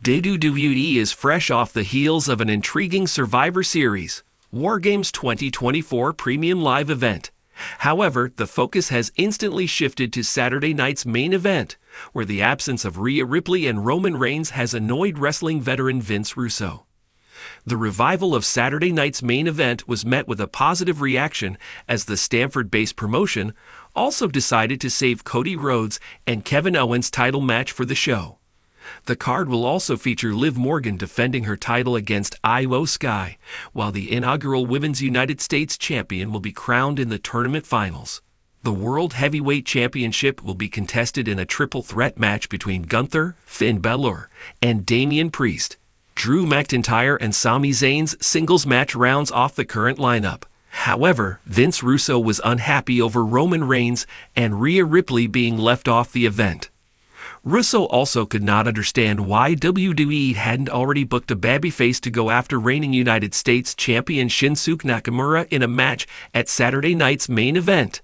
W.W.E is fresh off the heels of an intriguing Survivor Series War Games 2024 Premium Live event. However, the focus has instantly shifted to Saturday night's main event, where the absence of Rhea Ripley and Roman Reigns has annoyed wrestling veteran Vince Russo. The revival of Saturday night's main event was met with a positive reaction as the Stamford-based promotion also decided to save Cody Rhodes and Kevin Owens' title match for the show. The card will also feature Liv Morgan defending her title against Io Sky, while the inaugural Women's United States Champion will be crowned in the tournament finals. The World Heavyweight Championship will be contested in a triple threat match between Gunther, Finn Balor, and Damian Priest. Drew McIntyre and Sami Zayn's singles match rounds off the current lineup. However, Vince Russo was unhappy over Roman Reigns and Rhea Ripley being left off the event. Russo also could not understand why WWE hadn't already booked a babyface to go after reigning United States Champion Shinsuke Nakamura in a match at Saturday night's main event.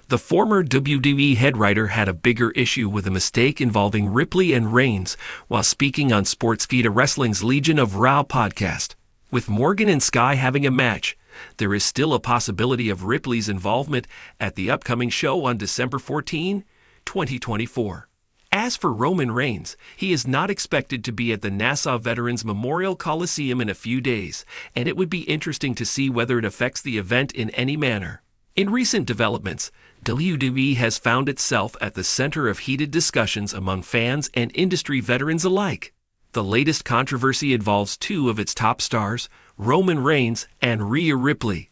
The former WWE head writer had a bigger issue with a mistake involving Ripley and Reigns while speaking on Sportskeeda Wrestling's Legion of Raw podcast. With Morgan and Sky having a match, there is still a possibility of Ripley's involvement at the upcoming show on December 14, 2024. As for Roman Reigns, he is not expected to be at the Nassau Veterans Memorial Coliseum in a few days, and it would be interesting to see whether it affects the event in any manner. In recent developments, WWE has found itself at the center of heated discussions among fans and industry veterans alike. The latest controversy involves two of its top stars, Roman Reigns and Rhea Ripley.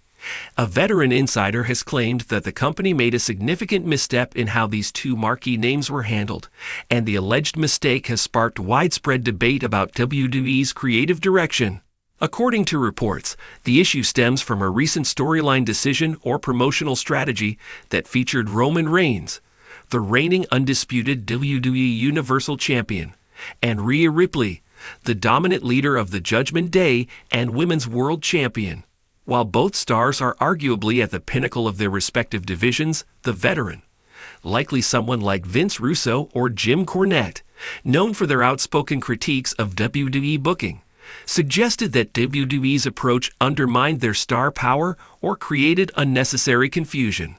A veteran insider has claimed that the company made a significant misstep in how these two marquee names were handled, and the alleged mistake has sparked widespread debate about WWE's creative direction. According to reports, the issue stems from a recent storyline decision or promotional strategy that featured Roman Reigns, the reigning undisputed WWE Universal Champion, and Rhea Ripley, the dominant leader of the Judgment Day and Women's World Champion. While both stars are arguably at the pinnacle of their respective divisions, the veteran, likely someone like Vince Russo or Jim Cornette, known for their outspoken critiques of WWE booking, suggested that WWE's approach undermined their star power or created unnecessary confusion.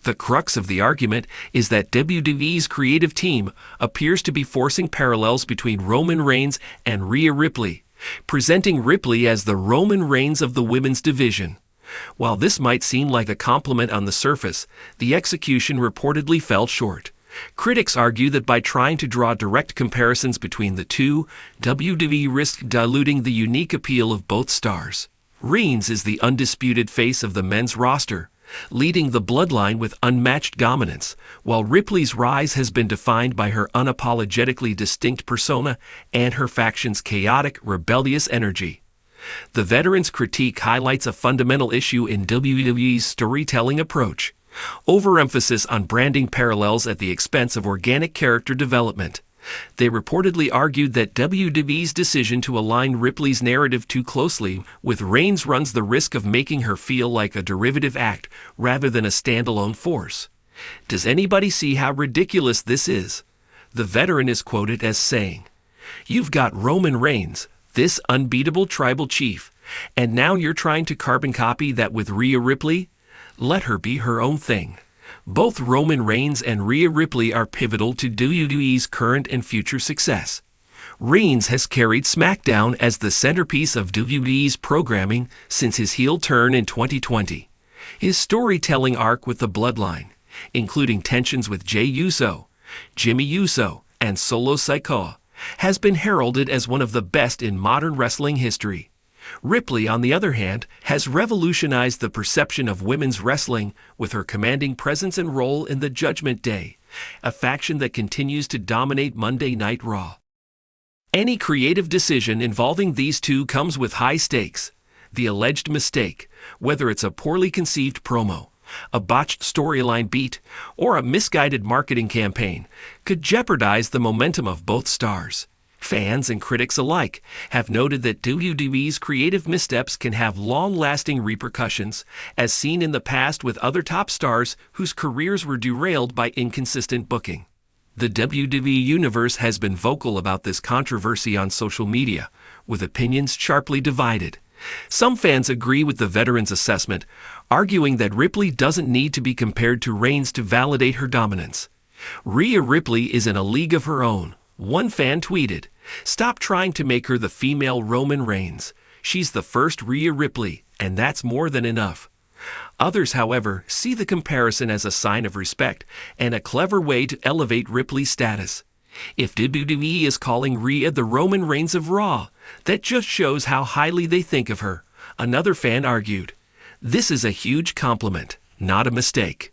The crux of the argument is that WWE's creative team appears to be forcing parallels between Roman Reigns and Rhea Ripley, presenting Ripley as the Roman Reigns of the women's division. While this might seem like a compliment on the surface, the execution reportedly fell short. Critics argue that by trying to draw direct comparisons between the two, WWE risked diluting the unique appeal of both stars. Reigns is the undisputed face of the men's roster, leading the bloodline with unmatched dominance, while Ripley's rise has been defined by her unapologetically distinct persona and her faction's chaotic, rebellious energy. The veteran's critique highlights a fundamental issue in WWE's storytelling approach: overemphasis on branding parallels at the expense of organic character development. They reportedly argued that WWE's decision to align Ripley's narrative too closely with Reigns runs the risk of making her feel like a derivative act rather than a standalone force. Does anybody see how ridiculous this is? The veteran is quoted as saying, "You've got Roman Reigns, this unbeatable tribal chief, and now you're trying to carbon copy that with Rhea Ripley? Let her be her own thing." Both Roman Reigns and Rhea Ripley are pivotal to WWE's current and future success. Reigns has carried SmackDown as the centerpiece of WWE's programming since his heel turn in 2020. His storytelling arc with the Bloodline, including tensions with Jey Uso, Jimmy Uso, and Solo Sikoa, has been heralded as one of the best in modern wrestling history. Ripley, on the other hand, has revolutionized the perception of women's wrestling with her commanding presence and role in the Judgment Day, a faction that continues to dominate Monday Night Raw. Any creative decision involving these two comes with high stakes. The alleged mistake, whether it's a poorly conceived promo, a botched storyline beat, or a misguided marketing campaign, could jeopardize the momentum of both stars. Fans and critics alike have noted that WWE's creative missteps can have long-lasting repercussions, as seen in the past with other top stars whose careers were derailed by inconsistent booking. The WWE Universe has been vocal about this controversy on social media, with opinions sharply divided. Some fans agree with the veteran's assessment, arguing that Ripley doesn't need to be compared to Reigns to validate her dominance. Rhea Ripley is in a league of her own. One fan tweeted, "Stop trying to make her the female Roman Reigns. She's the first Rhea Ripley, and that's more than enough." Others, however, see the comparison as a sign of respect and a clever way to elevate Ripley's status. If WWE is calling Rhea the Roman Reigns of Raw, that just shows how highly they think of her, another fan argued. This is a huge compliment, not a mistake.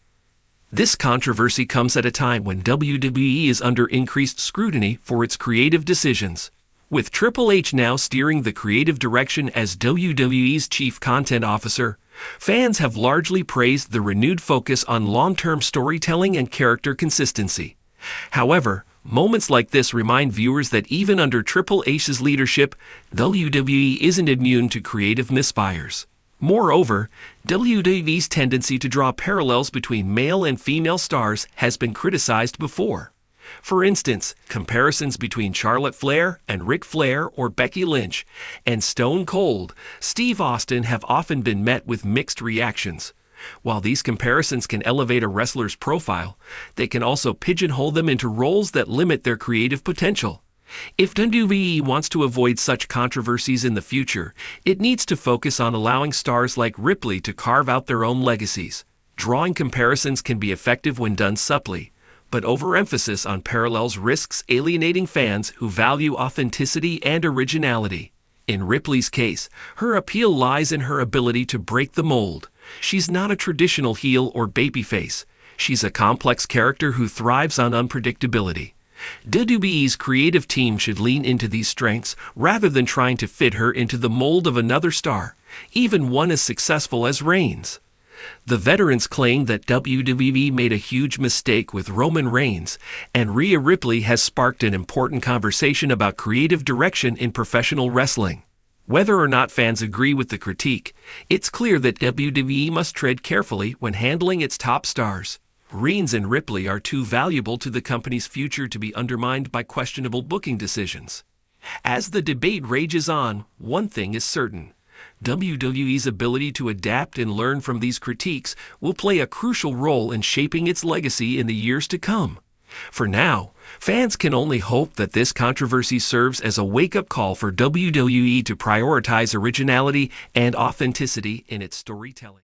This controversy comes at a time when WWE is under increased scrutiny for its creative decisions. With Triple H now steering the creative direction as WWE's chief content officer, fans have largely praised the renewed focus on long-term storytelling and character consistency. However, moments like this remind viewers that even under Triple H's leadership, WWE isn't immune to creative misfires. Moreover, WWE's tendency to draw parallels between male and female stars has been criticized before. For instance, comparisons between Charlotte Flair and Ric Flair or Becky Lynch and Stone Cold Steve Austin have often been met with mixed reactions. While these comparisons can elevate a wrestler's profile, they can also pigeonhole them into roles that limit their creative potential. If WWE wants to avoid such controversies in the future, it needs to focus on allowing stars like Ripley to carve out their own legacies. Drawing comparisons can be effective when done subtly, but overemphasis on parallels risks alienating fans who value authenticity and originality. In Ripley's case, her appeal lies in her ability to break the mold. She's not a traditional heel or babyface. She's a complex character who thrives on unpredictability. WWE's creative team should lean into these strengths rather than trying to fit her into the mold of another star, even one as successful as Reigns. The veterans claim that WWE made a huge mistake with Roman Reigns, and Rhea Ripley has sparked an important conversation about creative direction in professional wrestling. Whether or not fans agree with the critique, it's clear that WWE must tread carefully when handling its top stars. Reigns and Ripley are too valuable to the company's future to be undermined by questionable booking decisions. As the debate rages on, one thing is certain. WWE's ability to adapt and learn from these critiques will play a crucial role in shaping its legacy in the years to come. For now, fans can only hope that this controversy serves as a wake-up call for WWE to prioritize originality and authenticity in its storytelling.